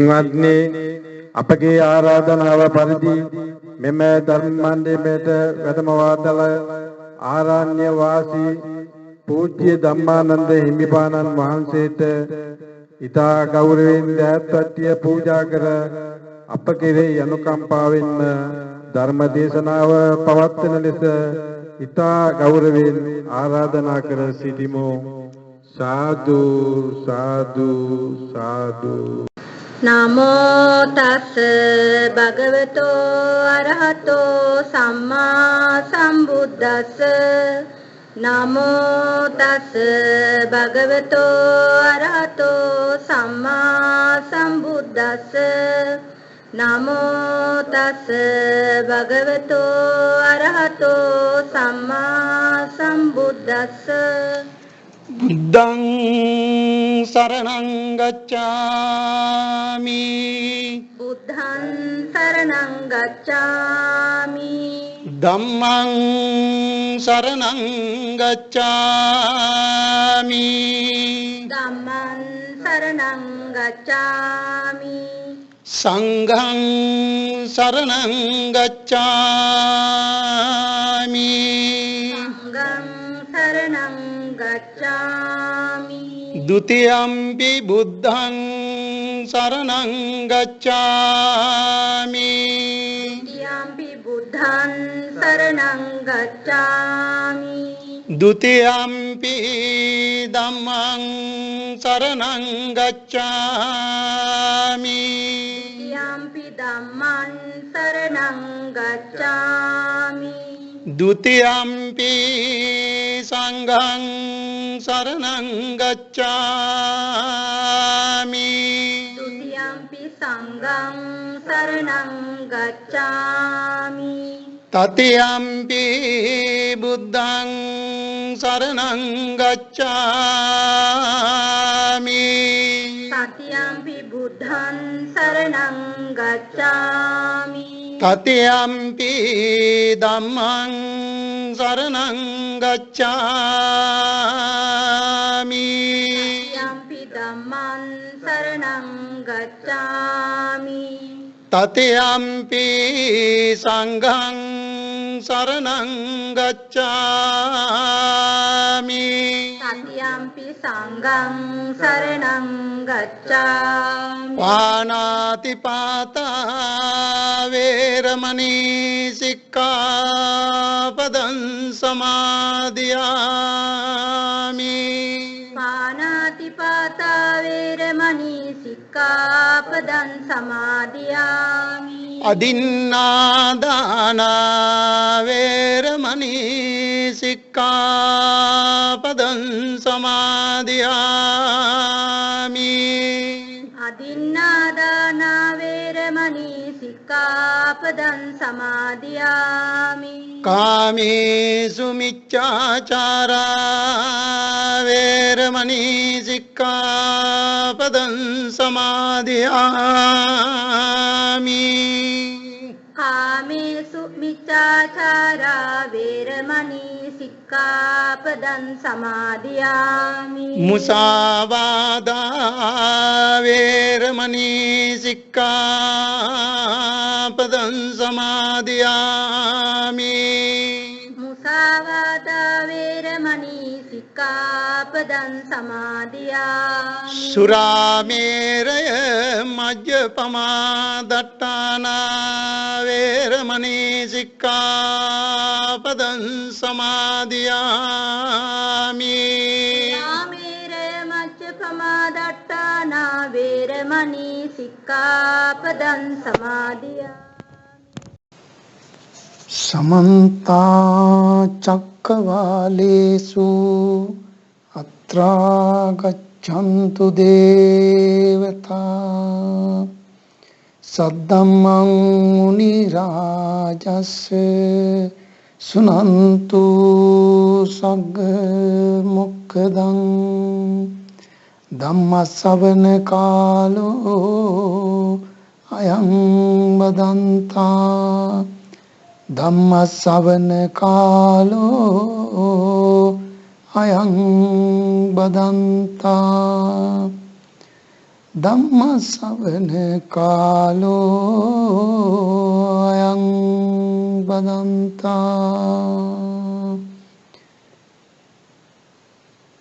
පින්වත්නි අපගේ ආරාධනාව පරිදි මෙම ධර්ම මණ්ඩපයට වැඩම වාදල ආරණ්‍ය වාසී පූජ්‍ය ධම්මානන්ද හිමිපාණන් වහන්සේට ඊතා ගෞරවයෙන් දෑත්වත්ය පූජා කර අප කෙරෙහි අනුකම්පාවෙන් ධර්ම දේශනාව පවත්වන ලෙස ඊතා ගෞරවයෙන් ආරාධනා කර සිටිමු. साधु साधु साधु नमो तस् भगवतो अरहतो सम्मा संबुद्दस्स नमो तस् भगवतो अरहतो सम्मा संबुद्दस्स नमो तस् भगवतो अरहतो सम्मा संबुद्दस्स बुद्धं शरणं गच्छामि बुद्धं शरणं गच्छामि धम्मं शरणं गच्छामि धम्मं शरणं गच्छामि संघं शरणं गच्छामि संघं शरणं गच्छामि द्वितीयंपि बुद्धं शरणं गच्छामि द्वितीयंपि बुद्धं शरणं गच्छामि द्वितीयंपि धम्मं शरणं गच्छामि द्वितीयंपि धम्मं शरणं गच्छामि द्वितीयंपि संघं शरणं गच्छामि द्वितीयंपि संघं शरणं गच्छामि तृतीयंपि बुद्धं शरणं गच्छामि तृतीयंपि बुद्धं शरणं गच्छामि तृतीयंपि धम्मं शरणं गच्छामि तृतीयंपि धम्मं शरणं गच्छामि तृतीयंपि संघं शरणं गच्छामि तृतीयंपि संघं शरणं गच्छामि पाणातिपाता वेरमणि सिक्खापदं समादियामि पाणातिपाता वेरमणि सिक्खापदं समादियामि अदिन्नादाना वेरमणि सिक्खापदं समादियामि अदिन्नादाना वेरमणि सिक्खापदं समादियामि कामेषु मिच्छाचारा वेरमणि सिक्खापदं समादियामि कामेषु मिच्छाचारा वेरमणि सिक्खापदं समादियामि मुसावादा वेरमणि सिक्खापदं समादियामि मुसावादा वेरमणि सिक्खापदं समादियामि सुरामेरय मज्जपमा दट्टाना वेरमणि सिक्खापदं समादियामि रामेरे मज्जपमादट्टाना वेरमणि सिक्खापदं समादियामि समन्ता चक्रवालेषु अत्रा गच्छन्तु देवता सद्धम्मं मुनिराजस्य सुनन्तु सग्मुखदं धम्मश्रवण कालो अयं वदन्ता धम्मश्रवण कालो अयं वदन्ता ධම්ම ශ්‍රවණ කාලෝ අයං බදන්තා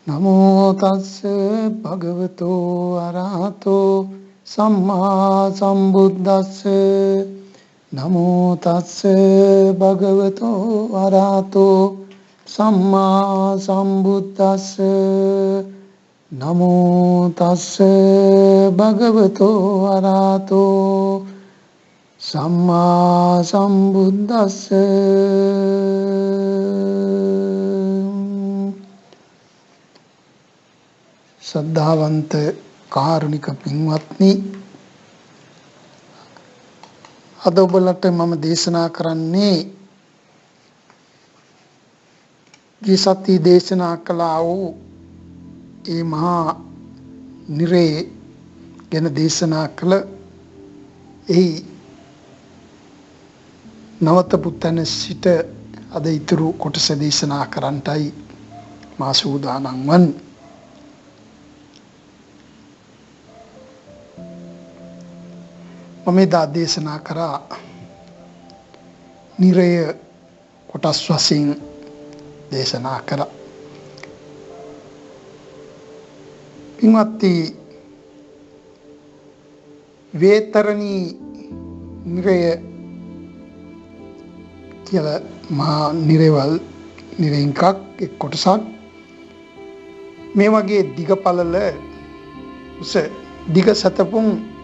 නමෝ තස්ස භගවතෝ අරහතෝ සම්මා සම්බුද්දස්ස නමෝ තස්ස භගවතෝ අරහතෝ සම්මා සම්බුද්දස්ස නමෝ තස්ස භගවතෝ අරහතෝ සම්මා සම්බුද්දස්ස. ශ්‍රද්ධාවන්ත කාරුණික පින්වත්නි, අද ඔබලට මම දේශනා කරන්නේ ගිය සතියේ දේශනා කළා වූ ඒ මහා නිරේ ගැන දේශනා කළ එහි නවතපු තැන සිට අද ඉතුරු කොටස දේශනා කරන්නටයි මා සූදානම් වන්නේ. මම එදා දේශනා කරා නිරය කොටස් වශයෙන් දේශනා කරා. පින්වත්නි, වේතරණී නිරය කියලා මහා නිරේවල් නිරේන්කක් එක් කොටසක්. මේ වගේ දිග පළල උස දිග සතපුම්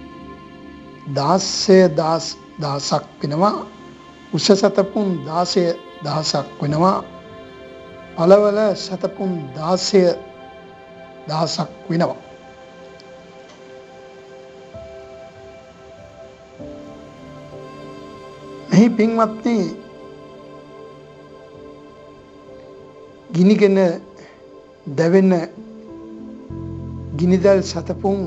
16,000ක් වෙනවා. උස සතපුම් 16,000ක් වෙනවා. පළවල සතපුම් 16,000ක් වෙනවා. මෙහි පින්වත්නි, ගිනිගෙන දැවෙන ගිනිදල් සතපුම්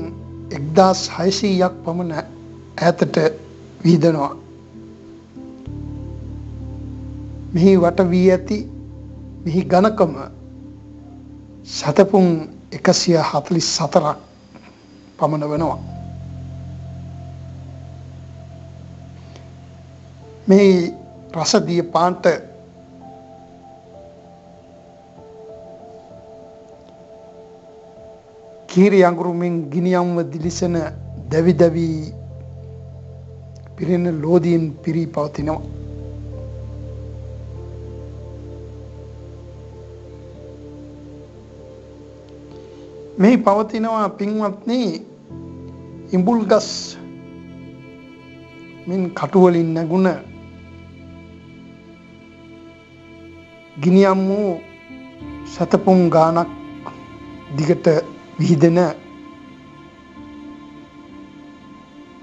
1600ක් පමණ ඈතට විහිදෙනවා. මෙහි වට වී ඇති මෙහි ඝනකම සතපුම් 144ක් පමණ වෙනවා. මේ රසදිය පාන්ට කීරි අඟුරුමින් ගිනියම්ව දිලිසෙන දැවි දැවි පිරෙන ලෝදියෙන් පිරී පවතිනවා. මෙහි පවතිනවා පින්වත්නි ඉඹුල් ගස් මින් කටුවලින් නැගුණ ගිනියම් වූ සතපුම් ගානක් දිගට විහිදෙන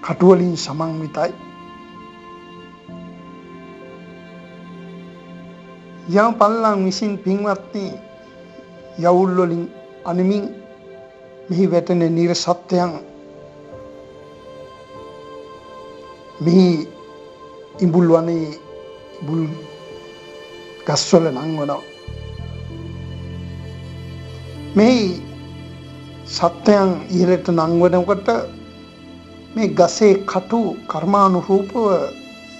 කටුවලින් සමන්විතයි. යම් පල්ලං විසින් පින්වත්නි යවුල් වලින් අනිමින් මෙහි වැටෙන නිර සත්‍යයන් මෙහි ඉඹුල් වනේ ඉඹුල් ගස්වල නංවනවා. මෙහි සත්‍යයන් ඉහළට නංවනකොට මේ ගසේ කටු කර්මානුරූපව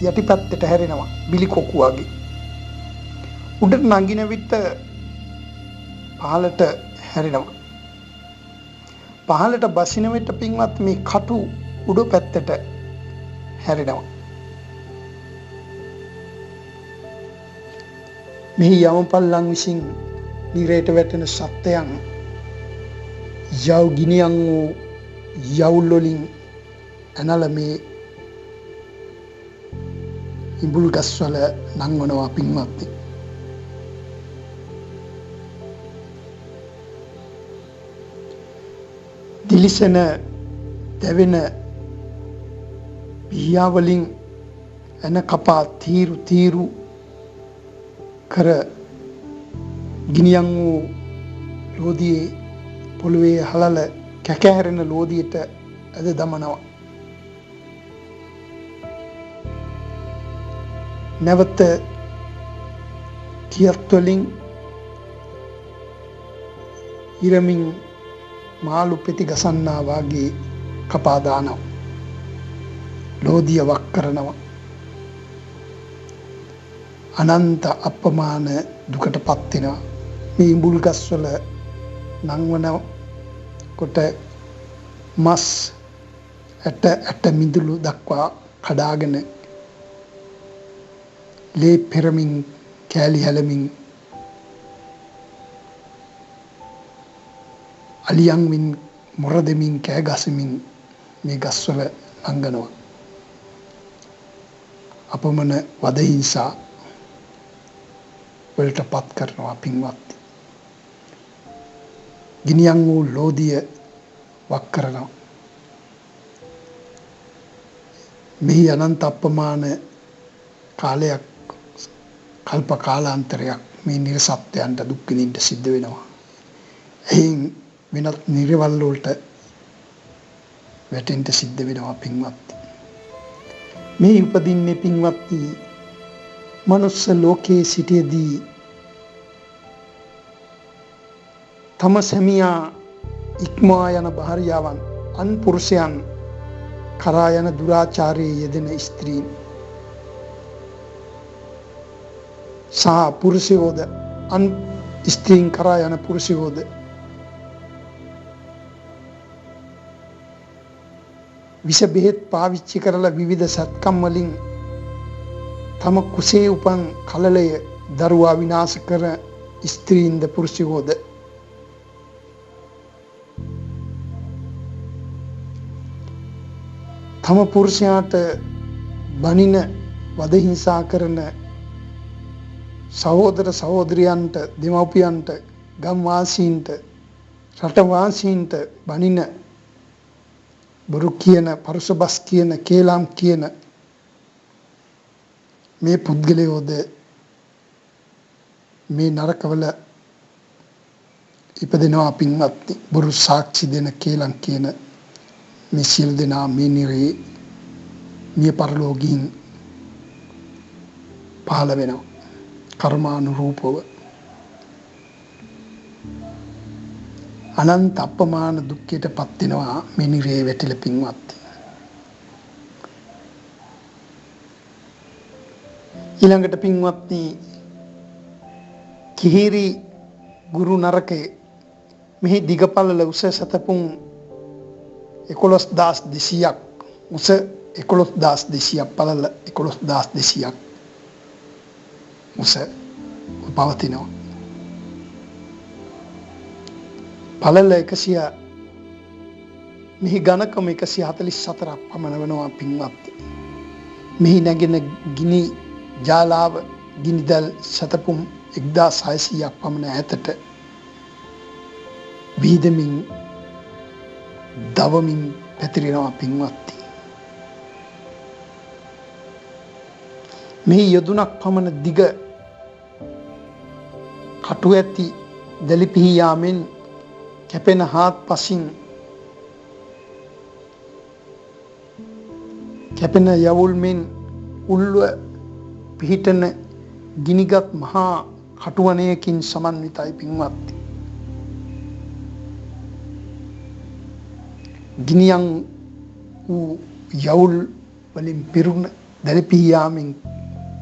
යටිපැත්තට හැරෙනවා, බිලි කොකු වගේ. උඩට නගින විට පහළට හැරෙනවා. පහළට බසින විට පින්වත් මේ කටු උඩ පැත්තට හැරෙනවා. මෙහි යමපල්ලන් විසින් නිරයට වැටෙන සත්‍යයන් යව් ගිනියන් වූ යවුල් වලින් ඇනල මේ ඉඹුල් ගස්වල නංවනවා පින්වත්නි. දිලිසෙන දැවෙන පියාවලින් එන කපා තීරු කර ගිනියන් වූ ලෝදියේ පොළවේ හලල කැකෑරෙන ලෝදියට ඇද දමනවා. නැවත කියත් වලින් ඉරමින් මාළු පෙති ගසන්නා වාගේ කපා දානවා. ලෝදිය වක් කරනවා. අනන්ත අප්‍රමාණ දුකටපත් වෙනවා. මේ ඉඹුල් ගස්වල නංවන කොට මස් ඇට මිදුළු දක්වා කඩාගෙන ලේ පෙරමින් කෑලි හැලමින් අලියන්මින් මොර දෙමින් කෑ ගසමින් මේ ගස්වල නංගනවා. අපමණ වද හිංසා වලට පත් කරනවා පින්වත්නි. ගිනියම් වූ ලෝදිය වක් කරනවා. මෙහි අනන්ත අප්‍රමාණ කාලයක් කල්ප කාලාන්තරයක් මේ නිර්සත්‍යයන්ට දුක් විඳින්න සිද්ධ වෙනවා. එයින් වෙනත් නිර්වල් වලට වැටෙන්න සිද්ධ වෙනවා පින්වත්නි. මේ උපදින්නේ පින්වත්නි මනුස්ස ලෝකයේ සිටියේදී තම සැමියා ඉක්මවා යන භාර්යාවන් අන් පුරුෂයන් කරා යන දුරාචාරයේ යෙදෙන ස්ත්‍රීන් සහ පුරුෂයෝද අන් ස්ත්‍රීන් කරා යන පුරුෂයෝද විෂ බෙහෙත් පාවිච්චි කරලා විවිධ සත්කම් වලින් තම කුසේ උපන් කලලය දරුවා විනාශ කර ස්ත්‍රීන්ද පුරුෂයෝද තම පුරුෂයාට බනින වද හිංසා කරන සහෝදර සහෝදරියන්ට දෙමව්පියන්ට ගම්වාසීන්ට රටවාසීන්ට බනින බොරු කියන පරුෂ බස් කියන කේලම් කියන මේ පුද්ගලයෝද මේ නරකවල ඉපදෙනවා පින්වත්නි. බොරු සාක්ෂි දෙන කේලම් කියන මේ සියලු දෙනා මේ නිරේ මිය පරලෝකීන් පහළ වෙනවා කර්මානුරූපව. අනන්ත අප්‍රමාණ දුක්ඛයට පත් වෙනවා මේ නිරේ වැටිලා පින්වත්නි. ඊළඟට පින්වත්නි කිහිරි ගුරු නරකේ මෙහි දිගපළල උස සතපුම් 11200ක් උස 11200ක් පළල 11200ක් උස පවතිනවා. පළල 100 මෙහි ඝනකම 144ක් පමණ වෙනවා පින්වත්නි. මෙහි නැගෙන ගිනි ජාලාව ගිනිදල් සතපුම් 1600ක් පමණ ඈතට වීදමින් දවමින් පැතිරෙනවා පින්වත්නි. මෙහි යොදුනක් පමණ දිග කටු ඇති දැලිපිහි යාමෙන් කැපෙන හාත්පසින් කැපෙන යවුල් මෙන් උල්ව පිහිටන ගිනිගත් මහා කටුවනයකින් සමන්විතයි පින්වත්නි. ගිනියම් වූ යවුල් වලින් පිරුණ දැලිපිහි යාමෙන්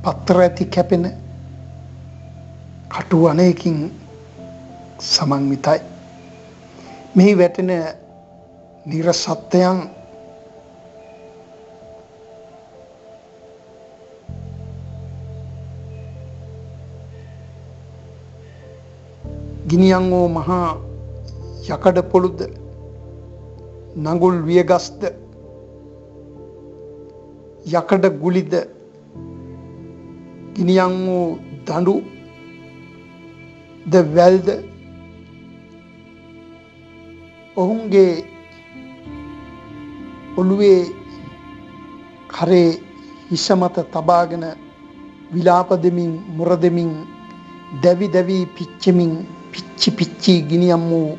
පත්‍ර ඇති කැපෙන කටුවනයකින් සමන්විතයි. මෙහි වැටෙන නිරසත්‍යයන් ගිනියම් වූ මහා යකඩ පොළුද නඟුල් වියගස්ද යකඩ ගුලිද ගිනියම් වූ දඬු ද වැල්ද ඔවුන්ගේ ඔළුවේ කරේ හිස මත තබාගෙන විලාප දෙමින් මුර දෙමින් දැවි දැවි පිච්චෙමින් පිච්චි ගිනියම් වූ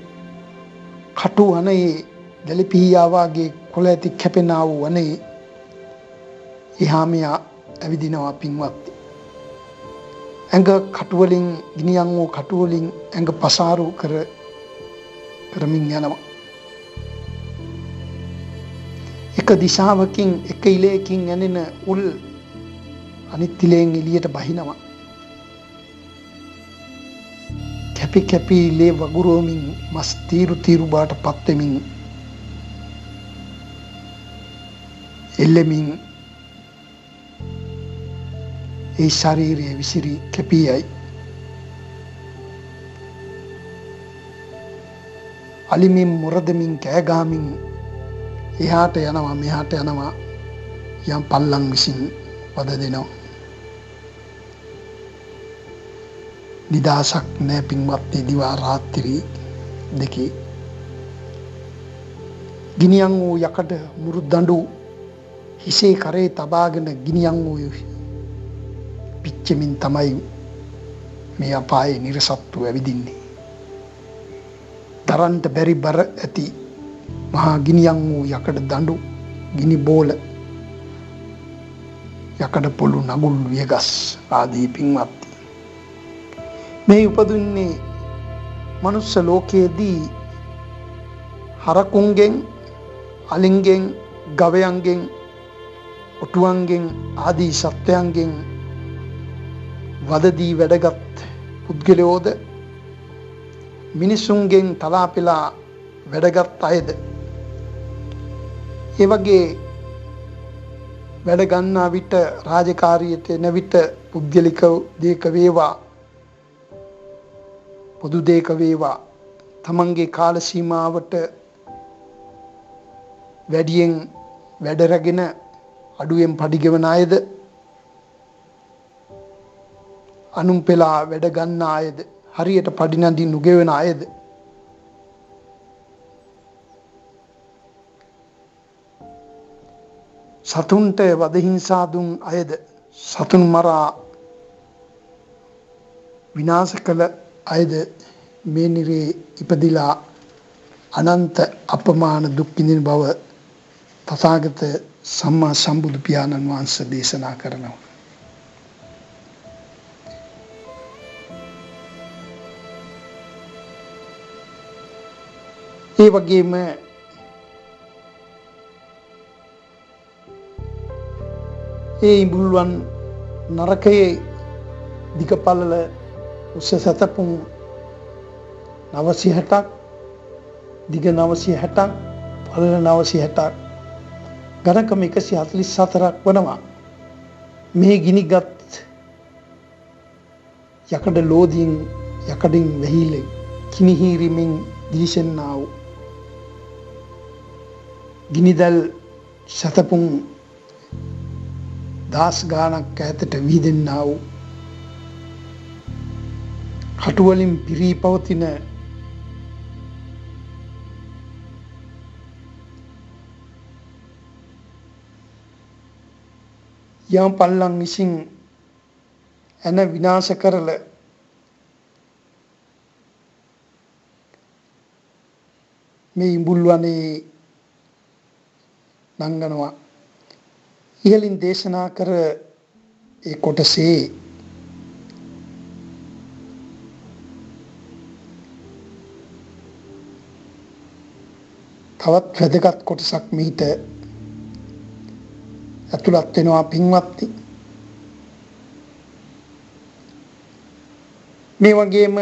කටු වනයේ දැලිපිහියාවාගේ කොළ ඇති කැපෙනා වූ වනයේ එහා මෙහා ඇවිදිනවා පින්වත්නි. ඇඟ කටුවලින් ගිනියම් වූ කටුවලින් ඇඟ පසාරු කරමින් යනවා. එක දිශාවකින් එක ඉලයකින් ඇනෙන උල් අනිත් ඉලයෙන් එළියට බහිනවා. කැපි කැපි ඉලේ වගුරුවමින් මස් තීරු තීරු බාට පත් වෙමින් එල්ලෙමින් ඒ ශරීරයේ විසිරි කැපියයි. අලිමින් මුරදමින් කෑගාමින් එහාට යනවා මෙහාට යනවා යම් පල්ලං විසින් වද දෙනවා. නිදාසක් නෑ පින්වත් දිවා රාත්‍රී දෙකේ. ගිනියන් වූ යකඩ මුරු දඬු හිසේ කරේ තබාගෙන ගිනියන් වූ පිච්චෙමින් තමයි මේ අපායේ නිරසත්තු ඇවිදින්නේ. දරන්ට බැරි බර ඇති මහා ගිනියන් වූ යකඩ දඬු ගිනි බෝල යකඩ පොළු නගුල් වියගස් ආදී පින්වත් මේ උපදින්නේ මනුස්ස ලෝකයේදී හරකුන්ගෙන් අලින්ගෙන් ගවයන්ගෙන් ඔටුවන්ගෙන් ආදී සත්වයන්ගෙන් වදදී වැඩගත් පුද්ගලයෝද මිනිසුන්ගෙන් තලාපෙලා වැඩගත් අයද ඒ වගේ වැඩ ගන්නා විට රාජකාරියට එන විට පුද්ගලික දේක වේවා පොදු දේක වේවා තමන්ගේ කාල සීමාවට වැඩියෙන් වැඩ රැගෙන අඩුවෙන් පඩි ගෙවන අයද අනුන් පෙලා වැඩ ගන්න අයද හරියට පඩි නදී නුගෙවන අයද සතුන්ට වද හිංසා දුන් අයද සතුන් මරා විනාශ කළ අයද මේ නිරේ ඉපදිලා අනන්ත අපමාන දුක් විඳින බව තථාගත සම්මා සම්බුදු පියාණන් වහන්සේ දේශනා කරනවා. ඒ වගේම ඒ ඉඹුල්වන් නරකයේ දිගපළල උස සතපුම් 960ක් දිග 960ක් පළල 960ක් ගණකම 144ක් වනවා. මේ ගිනිගත් යකඩ ලෝදියෙන් යකඩින් වැහිල කිනිහිරීමෙන් දිලිසෙන්නා වූ ගිනිදල් සතපුම් දාස් ගානක් ඈතට විහිදෙන්නා වූ කටුවලින් පිරී පවතින යම් පල්ලං විසින් එන විනාශ කරල මේ ඉඹුල්වනේ නංගනවා. ඉහලින් දේශනා කර ඒ කොටසේ තවත් වැදගත් කොටසක් මෙහිට ඇතුළත් වෙනවා පින්වත්නි. මේ වගේම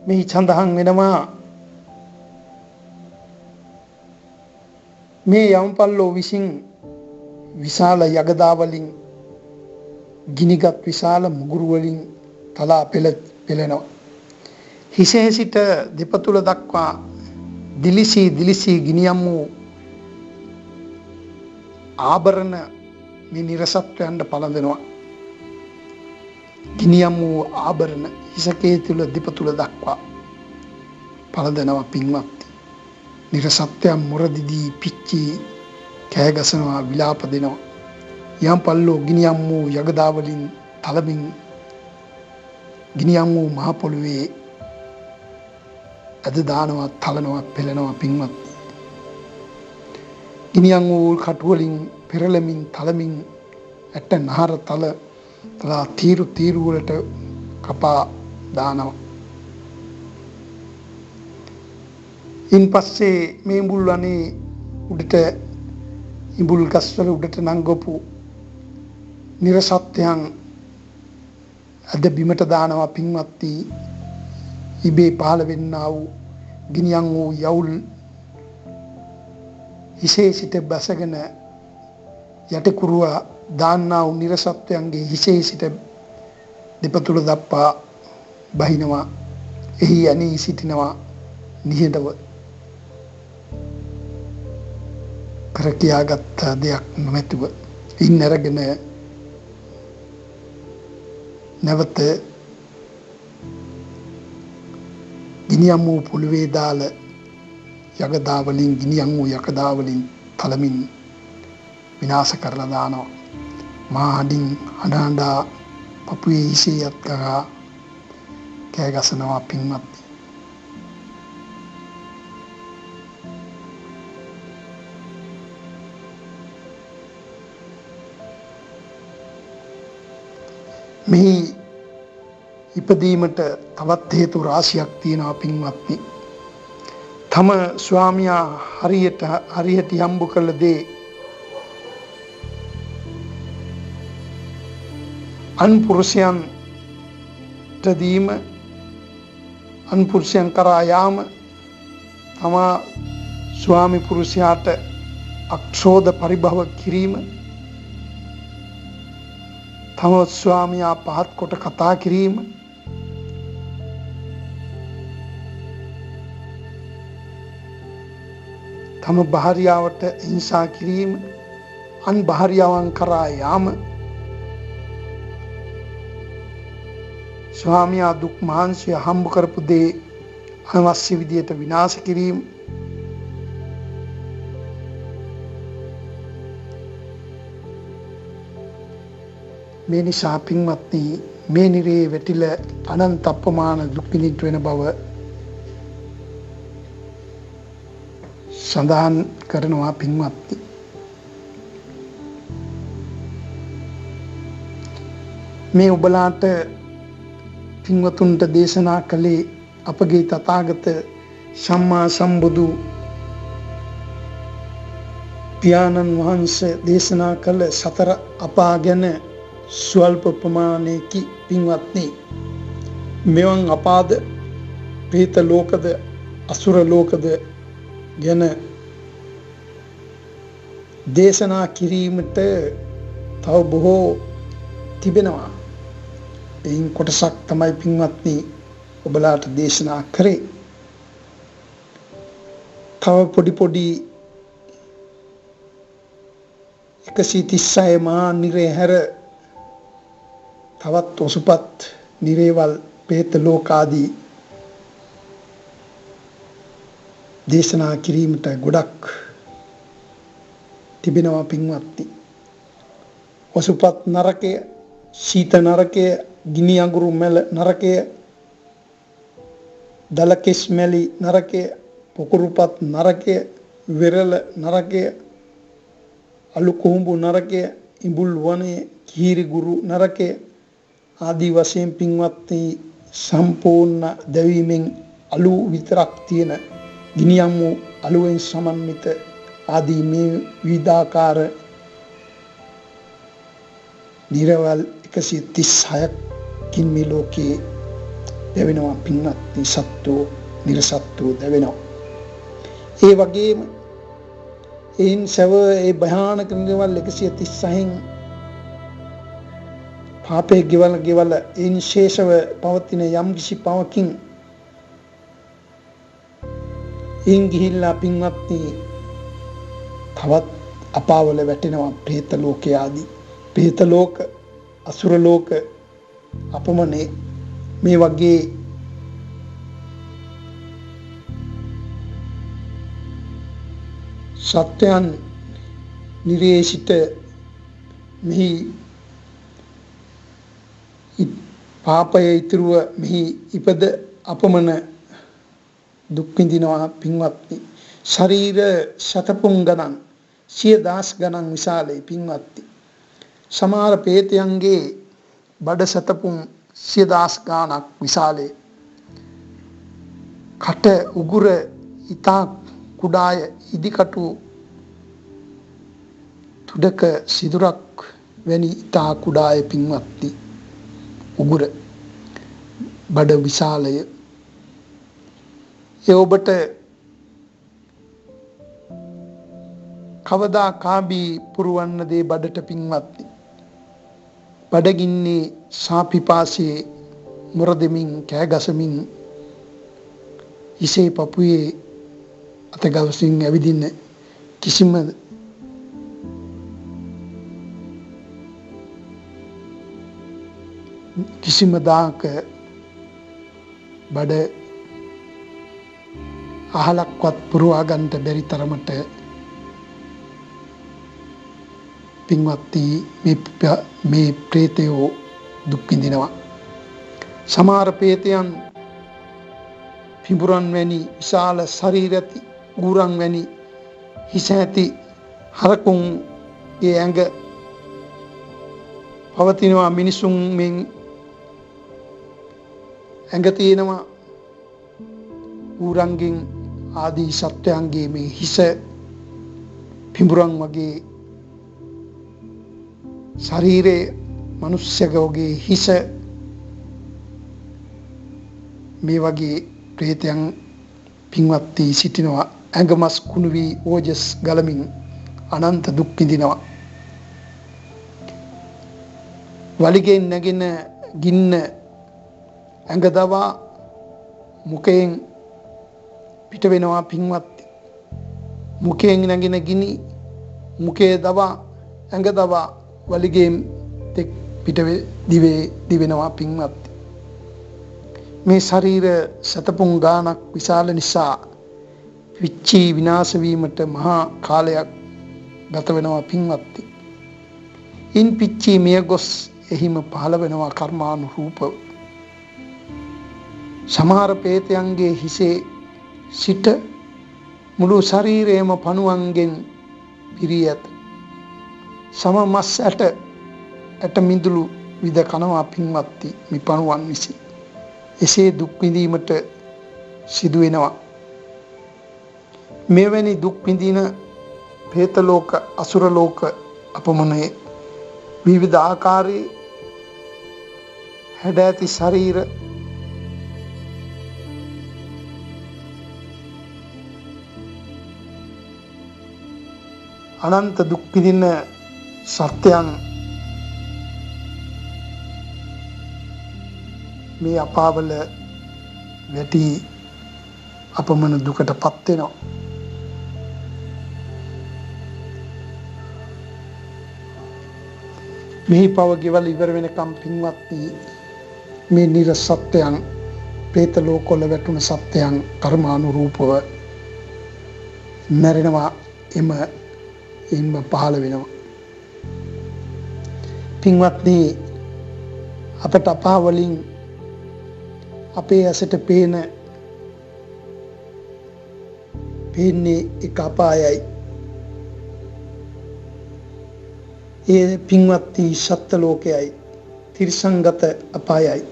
මෙහි සඳහන් වෙනවා මේ යම්පල්ලෝ විසින් විශාල යගදා වලින් ගිනිගත් විශාල මුගුරු වලින් තලා පෙළෙනවා. හිසේ සිට දෙපතුල දක්වා දිලිසී ගිනියම් වූ ආභරණ මේ නිරසත්වයන්ට පළඳෙනවා. ගිනියම් වූ ආභරණ හිසකේ තුල දෙපතුල දක්වා පළඳෙනවා පින්වත්. නිරසත්වයන් මුරදිදී පිච්චි කෑගසනවා විලාප දෙනවා. යම් පල්ලෝ ගිනියම් වූ යගදා වලින් තලමින් ගිනියම් වූ මහ පොළොවේ අද දානවා තලනවා පෙළෙනවා පින්වත්. ගිනියම් වූ කටු වලින් පෙරළමින් තලමින් ඇට නහර තලා තීරු වලට කපා දානවා. ඉන් පස්සේ මේ මුල්වනේ උඩට ඉඹුල් ගස්වල උඩට නංගපු නිර්සත්‍යයන් අද බිමට දානවා පින්වත්නි. ඉබේ පහළ වෙන්නා වූ ගිනියම් වූ යවුල් හිසේ සිට බැසගෙන යටිකුරුව දාන්නා වූ නිර්සත්‍යයන්ගේ හිසේ සිට දෙපතුල දප්පා බහිනවා. එහි යනී සිටිනවා නිහඬව. කර කියාගත් දෙයක් නොමැතිව ඉන් අරගෙන නැවත ගිනියම් වූ පොළවේ දාල යකඩා වලින් ගිනියම් වූ යකඩා වලින් තලමින් විනාශ කරලා දානවා. මා හඬින් හඬා පපුවේ හිසේ යත් කරා කෑ ගසනවා පින්වත්නි. මේ ඉපදීමට තවත් හේතු රාශියක් තියෙනවා පින්වත්නි. තම ස්වාමියා හරියට හම්බු කළ දේ අන්පුරුෂයන්ට දීම, අන්පුරුෂයන් කරා යාම, තමා ස්වාමි පුරුෂයාට අක්ෂෝධ පරිභව කිරීම, තම ස්වාමියා පහත් කොට කතා කිරීම, තම භාර්යාවට හිංසා කිරීම, අන් භාර්යාවන් කරා යාම, ස්වාමියා දුක් මහන්සිය හම්බ කරපු දේ අනවශ්‍ය විදියට විනාශ කිරීම, මේ නිසා පින්වත්නි මේ නිරේ වැටිල අනන්ත අප්‍රමාණ දුක් විඳින්න වෙන බව සඳහන් කරනවා පින්වත්නි. මේ ඔබලාට පින්වතුන්ට දේශනා කළේ අපගේ තථාගත සම්මා සම්බුදු පියාණන් වහන්සේ දේශනා කළ සතර අපා ගැන ස්වල්ප ප්‍රමාණයකි පින්වත්නි. මෙවන් අපාද ප්‍රේත ලෝකද අසුර ලෝකද ගැන දේශනා කිරීමට තව බොහෝ තිබෙනවා. එයින් කොටසක් තමයි පින්වත්නි ඔබලාට දේශනා කරේ. තව පොඩි 136 මහා නිරේ හැර තවත් ඔසුපත් නිරේවල් ප්‍රේත ලෝකාදී දේශනා කිරීමට ගොඩක් තිබෙනවා පින්වත්නි. ඔසුපත් නරකය, සීත නරකය, ගිනි අඟුරු මැල නරකය, දලකෙස් මැලි නරකය, පොකුරුපත් නරකය, වෙරළ නරකය, අලු කුඹු නරකය, ඉඹුල් වනයේ කීරිගුරු නරකය ආදී වශයෙන් පින්වත්නි සම්පූර්ණ දැවීමෙන් අලු විතරක් තියෙන ගිනියම් වූ අලුවෙන් සමන්විත ආදී මේ විවිධාකාර නිරවල් 136කින් මේ ලෝකේ දැවෙනවා පින්වත්නි. සත්වෝ නිර්සත්වෝ දැවෙනවා. ඒ වගේම එයින් සව ඒ භයානක නිරවල් 136න් පාපේ ගෙවල එයින් ශේෂව පවතින යම් කිසි පවකින් එයින් ගිහිල්ලා පින්වත්නි තවත් අපාවල වැටෙනවා. പ്രേත ලෝකයේ ආදී പ്രേත ලෝක, අසුර ලෝක අපමණේ මේ වගේ සත්‍යයන් නිරේෂිත මෙහි පාපය ඉතිරුව මෙහි ඉපද අපමණ දුක් විඳිනවා පින්වත්නි. ශරීර ශතපුන් ගණන් 100,000 ගණන් විශාලයි පින්වත්නි. සමහර ප්‍රේතයන්ගේ බඩ සතපුම් 100,000 ගණක් විශාලයි. කට උගුර ඉතා කුඩාය, ඉදිකටු තුඩක සිදුරක් වැනි ඉතා කුඩාය පින්වත්නි. උගුර බඩ විශාලය. ඒ ඔබට කවදා කාබී පුරවන්න දේ බඩට පින්වත්නි. බඩගින්නේ සාපිපාසයේ මුරදෙමින් කෑගසමින් ඉසේ පපුයේ අතගවසින් ඇවිදින්න කිසිම දාක බඩ අහලක්වත් පුරවා ගන්නට බැරි තරමට පින්වත්නි මේ ප්‍රේතයෝ දුක් විඳිනවා. සමහර ප්‍රේතයන් පිඹුරන් වැනි විශාල ශරීර ඇති ඌරන් වැනි හිස ඇති හරකුන්ගේ ඇඟ පවතිනවා. මිනිසුන් මෙන් ඇඟ තියෙනවා. ඌරන්ගෙන් ආදී සත්වයන්ගේ මේ හිස පිඹුරන් වගේ ශරීරයේ මනුෂ්‍යකෝගේ හිස මේ වගේ ප්‍රේතයන් පින්වත්නි සිටිනවා. ඇඟමස් කුණු වී ඕජස් ගලමින් අනන්ත දුක් විඳිනවා. වලිගෙන් නැගෙන ගින්න ඇඟ දවා මුඛයෙන් පිට වෙනවා පින්වත්නි. මුඛයෙන් නැගෙන ගිනි මුඛයේ දවා ඇඟ දවා වලිගෙන් තෙක් පිට දිවෙනවා පින්වත්නි. මේ ශරීර සතපුන් ගානක් විශාල නිසා විච්චී විනාශ වීමට මහා කාලයක් ගත වෙනවා පින්වත්නි. ඉන් පිච්චී මිය ගොස් එහිම පහළ වෙනවා කර්මානුරූපව. සමහර ප්‍රේතයන්ගේ හිසේ සිට මුළු ශරීරයම පණුවන්ගෙන් පිරී ඇත. සම මස් ඇට මිදුළු විද කනවා පින්වත්නි මේ පණුවන් විසින්. එසේ දුක් විඳීමට සිදු වෙනවා. මෙවැනි දුක් විඳින പ്രേත ලෝක අසුර ලෝක අපමණය විවිධ ආකාරයේ හැඩ ඇති ශරීර අනන්ත දුක් විඳින සත්‍යයන් මේ අපාවල වැටි අපමණ දුකට පත් වෙනවා. මෙහි පව ගෙවල් ඉවර වෙනකම් පින්වත්නි මේ නිර්සත්‍යයන් പ്രേත ලෝකවල වැටුණු සත්‍යයන් කර්මානුරූපව මැරෙනවා. එයින්ම පහළ වෙනවා. පින්වත්නි අපට අපාවලින් අපේ ඇසට පේන්නේ එක අපායයි. ඒ පින්වත්නි සත්ත්ව ලෝකයයි තිරිසංගත අපායයි.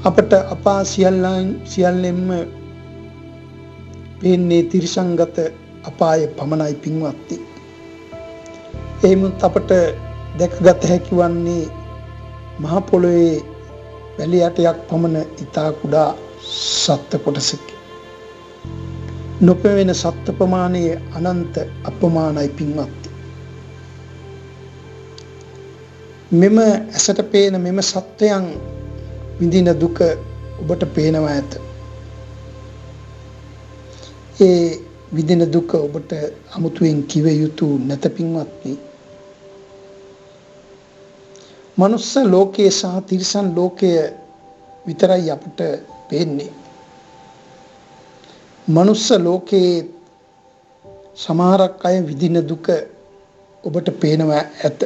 අපට අපා සියල්ලෙන්ම පේන්නේ තිරිසංගත අපාය පමණයි පින්වත්නි. එයිමුත් අපට දැකගත හැකි වන්නේ මහ පොළොවේ වැලි ඇටයක් පමණ ඉතා කුඩා සත්ත්ව කොටසකි. නොපෙවෙන සත්ත්ව ප්‍රමාණය අනන්ත අප්‍රමාණයි පින්වත්නි. මෙම ඇසට පේන මෙම සත්වයන් විඳින දුක ඔබට පේනවා ඇත. ඒ විඳින දුක ඔබට අමුතුවෙන් කිව යුතු නැත පින්වත්නි. මනුස්ස ලෝකයේ සහ තිරිසන් ලෝකය විතරයි අපට පේන්නේ. මනුස්ස ලෝකයේ සමහරක් අය විඳින දුක ඔබට පේනවා ඇත.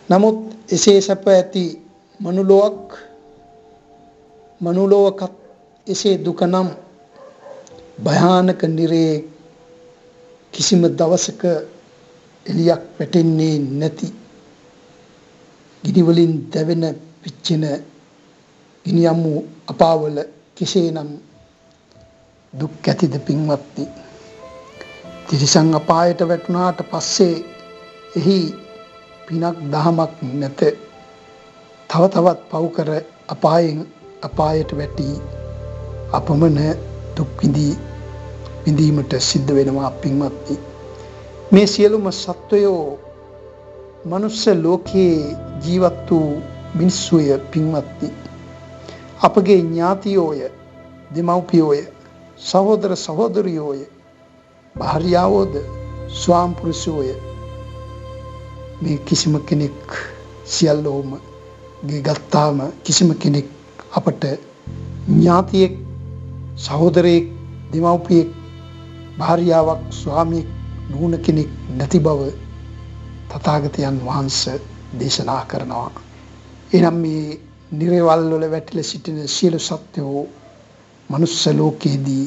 නමුත් එසේ සැප ඇති මනුලොවකත් එසේ දුක නම් භයානක නිරේ කිසිම දවසක එලියක් වැටෙන්නේ නැති ගිනිවලින් දැවෙන පිච්චෙන ගිනියම්මු අපාවල කෙසේනම් දුක් ඇතිද පින්වත්නි. තිරිසන් අපායට වැටුණාට පස්සේ එහි පිනක් දහමක් නැත. තව තවත් පව් කර අපායට වැටි අපමණ දුක් විඳීමට සිද්ධ වෙනවා පින්වත්නි. මේ සියලුම සත්වයෝ මනුස්ස ලෝකයේ ජීවත් වූ මිනිස්සුය පින්වත්නි. අපගේ ඥාතියෝය, දෙමව්පියෝය, සහෝදර සහෝදරියෝය, භාර්යාවෝද, ස්වාම පුරුෂයෝය. මේ කිසිම කෙනෙක් සියල්ලෝම ගත්තාම කිසිම කෙනෙක් අපට ඥාතියෙක්, සහෝදරයෙක්, දෙමව්පියෙක්, භාර්යාවක්, ස්වාමියෙක් නුවණ කෙනෙක් නැති බව තථාගතයන් වහන්සේ දේශනා කරනවා. එනම් මේ නිරේවල් වල වැටිලා සිටින සියලු සත්වෝ මනුස්ස ලෝකයේදී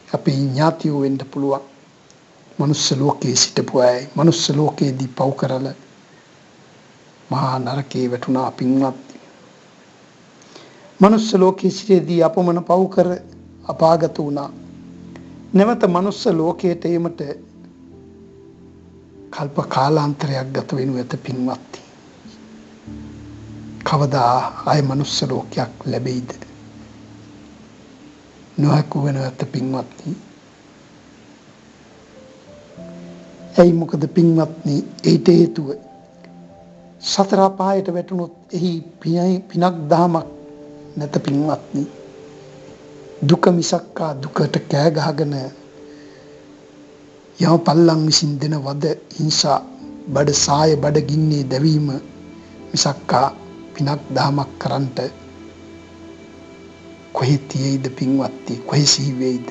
අපේ ඥාතියෝ වෙන්න පුළුවන්. මනුස්ස ලෝකයේ සිටපු අය මනුස්ස ලෝකයේදී පව් කරලා මහා නරකයේ වැටුණා පින්වත්නි. මනුස්ස ලෝකයේ සිටදී අපමණ පව් කර අපාගත වුණා. නැවත මනුස්ස ලෝකයට එීමට කල්ප කාලාන්තරයක් ගත වෙනු ඇත පින්වත්නි. කවදා ආය මනුස්ස ලෝකයක් ලැබෙයිද? නොහැකු වෙන ඇත පින්වත්නි. එයි මොකද පින්වත්නි? ඒට හේතුව සතර අපායට වැටුණොත් එහි පිනක් දහමක් නැත පින්වත්නි. දුක මිසක්කා දුකට කෑ ගහගෙන යම පල්ලම් විසින් දෙන වද, හිංසා, බඩ සාය, බඩ ගින්නේ දැවීම මිසක්කා පිනක් දහමක් කරන්ට කොහේ තියෙයිද පින්වත්නි? කොහේ සිහි වෙයිද?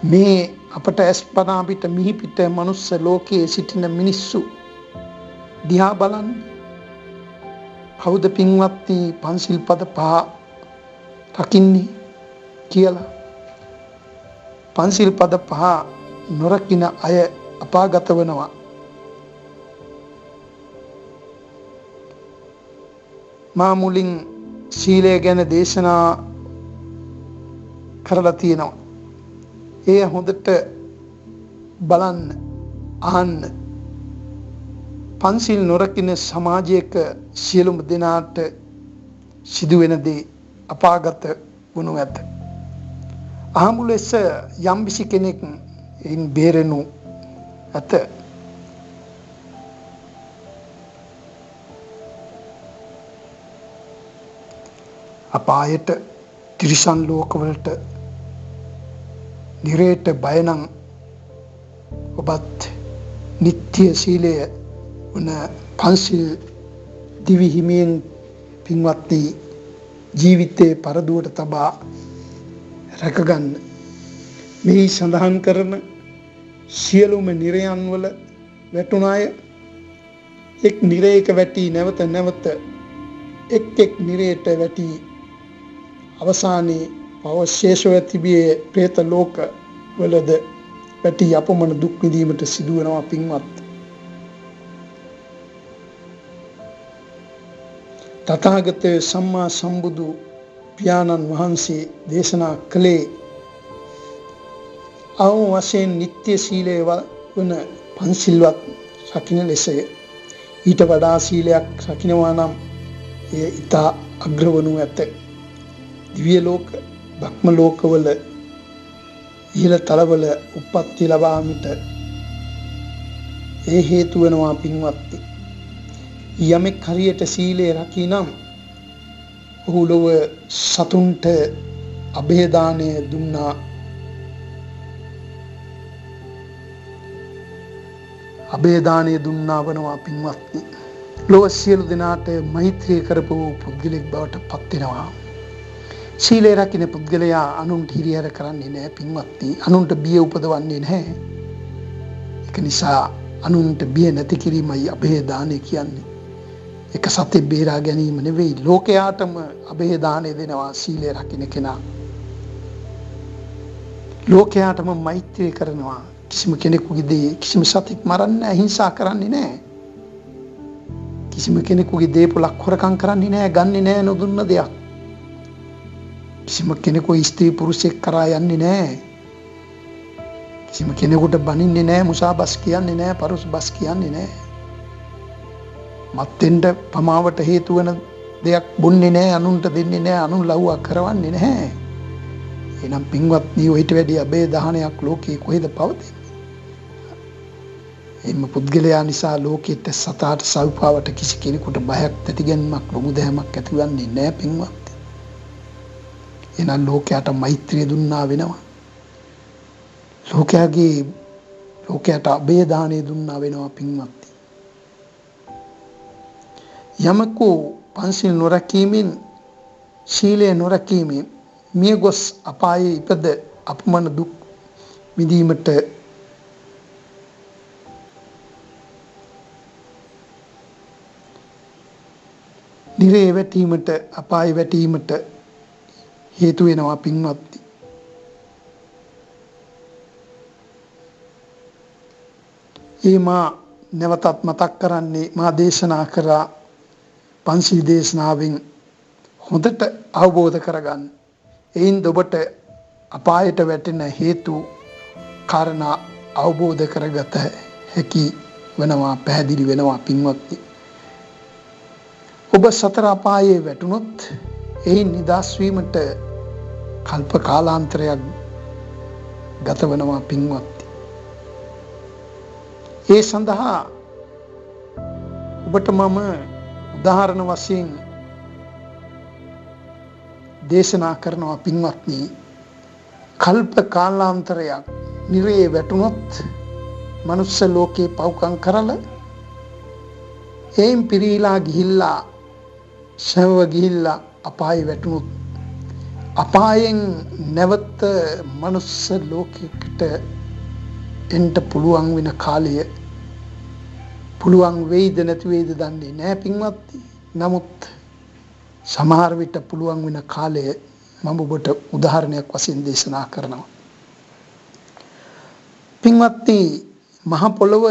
මේ අපට ඇස්පනා පිට මිහි පිට මනුස්ස ලෝකයේ සිටින මිනිස්සු දිහා බලන්න. කවුද පින්වත්නි පන්සිල් පද 5 රකින්නේ කියලා? පන්සිල් පද 5 නොරකින අය අපාගත වෙනවා. මා මුලින් සීලය ගැන දේශනා කරලා තියෙනවා. ඒ හොඳට බලන්න, අහන්න. පන්සිල් නොරකින සමාජයක සියලුම දෙනාට සිදුවෙන දේ අපාගත වනු ඇත. අහමු ලෙස යම්කිසි කෙනෙක් එයින් බේරෙනු ඇත. අපායට, තිරිසන් ලෝකවලට, නිරේට බය නම් ඔබත් නිත්‍ය සීලය වන පන්සිල් දිවි හිමියෙන් පින්වත්නි ජීවිතේ පරදුවට තබා රැකගන්න. මේ සඳහන් කරන සියලුම නිරයන් වල වැටුණ අය එක් නිරයක වැටි නැවත නැවත එක් නිරයට වැටි අවසානයේ අවශේෂව තිබියේ പ്രേත ලෝක වලද වැටි අපමණ දුක් විඳීමට සිදු වෙනවා පින්වත්. තථාගත සම්මා සම්බුදු පියාණන් වහන්සේ දේශනා කළේ අවම වශයෙන් නිත්‍ය සීලය වන පන්සිල්වත් රකින්න ලෙසය. ඊට වඩා සීලයක් රකින්නවා නම් එය ඊට අග්‍රවනු ඇත. දිව්‍ය ලෝක, භක්ම ලෝකවල ඉහළ තලවල උප්පත්ති ලබාමිට ඒ හේතු වෙනවා පින්වත්නි. යමෙක් හරියට සීලය රකිනම් ඔහු ලොව සතුන්ට අභය දානය දුන්නා. අභය දානය දුන්නා වනවා පින්වත්නි. ලොව සියලු දෙනාට මෛත්‍රී කරපු පුද්ගලෙක් බවට පත් වෙනවා. සීලය රකින්න පුද්ගලයා අනුන්ට හිරිහැර කරන්නේ නැහැ පින්වත්නි. අනුන්ට බිය උපදවන්නේ නැහැ. ඒක නිසා අනුන්ට බිය නැති කිරීමයි අභය දානය කියන්නේ. එක සතෙක් බේරා ගැනීම නෙවෙයි, ලෝකයාටම අභය දානය දෙනවා සීලය රකින්න කෙනා. ලෝකයාටම මෛත්‍රී කරනවා. කිසිම කෙනෙකුගේ දේ, කිසිම සතෙක් මරන්නේ නැහැ, හිංසා කරන්නේ නැහැ. කිසිම කෙනෙකුගේ දේ පොලක් හොරකම් කරන්නේ නැහැ, ගන්නෙ නැහැ නොදුන්න දෙයක්. කිසිම කෙනෙකු ස්ත්‍රී පුරුෂයෙක් කරා යන්නේ නැහැ. කිසිම කෙනෙකුට බනින්නේ නැහැ, මුසාබස් කියන්නේ නැහැ, පරුස් බස් කියන්නේ නැහැ. මත්ෙන්ට පමාවට හේතු වෙන දෙයක් බොන්නේ නැහැ, අනුන්ට දෙන්නේ නැහැ, අනුන් ලව්වා කරවන්නේ නැහැ. එහෙනම් පින්වත්නි, ඔයිට වැඩි අබේ දහනයක් ලෝකේ කොහෙද පවතින්නේ? එම්ම පුද්ගලයා නිසා ලෝකෙට සතාට සවුපාවට කිසි කෙනෙකුට බයක් තැතිගැන්මක් ලොමුදැහැමක් ඇතිවන්නේ නැහැ පින්වත්. එහෙනම් ලෝකයට මෛත්‍රිය දුන්නා වෙනවා. ලෝකයට අබේ දාණය දුන්නා වෙනවා පින්වත්. යමකු පන්සිල් නොරැකීමෙන්, ශීලය නොරැකීමෙන් මිය ගොස් අපායේ ඉපද අපමණ දුක් විඳීමට නිරේ වැටීමට, අපායේ වැටීමට හේතු වෙනවා පින්වත්නි. මා නැවතත් මතක් කරන්නේ, මා දේශනා කරා පන්සිල් දේශනාවෙන් හොඳට අවබෝධ කරගන්න. එයින් ඔබට අපායට වැටෙන හේතු කාරණා අවබෝධ කරගත හැකි වෙනවා, පැහැදිලි වෙනවා පින්වත්නි. ඔබ සතර අපායේ වැටුනොත් එයින් නිදහස් වීමට කල්ප කාලාන්තරයක් ගත වෙනවා පින්වත්නි. ඒ සඳහා ඔබට මම උදාහරණ වශයෙන් දේශනා කරනවා පින්වත්නි. කල්ප කාලාන්තරයක් නිරේ වැටුනොත්, මනුස්ස ලෝකේ පව්කම් කරලා එයින් පිරීලා ගිහිල්ලා සව ගිහිල්ලා අපායේ වැටුනොත්, අපායෙන් නැවත මනුස්ස ලෝකයකට එන්න පුළුවන් වෙන කාලය පුළුවන් වෙයිද නැති වෙයිද දන්නේ නැහැ පින්වත්නි. නමුත් සමහර විට පුළුවන් වෙන කාලය මම ඔබට උදාහරණයක් වශයෙන් දේශනා කරනවා. පින්වත්නි, මහ පොළොව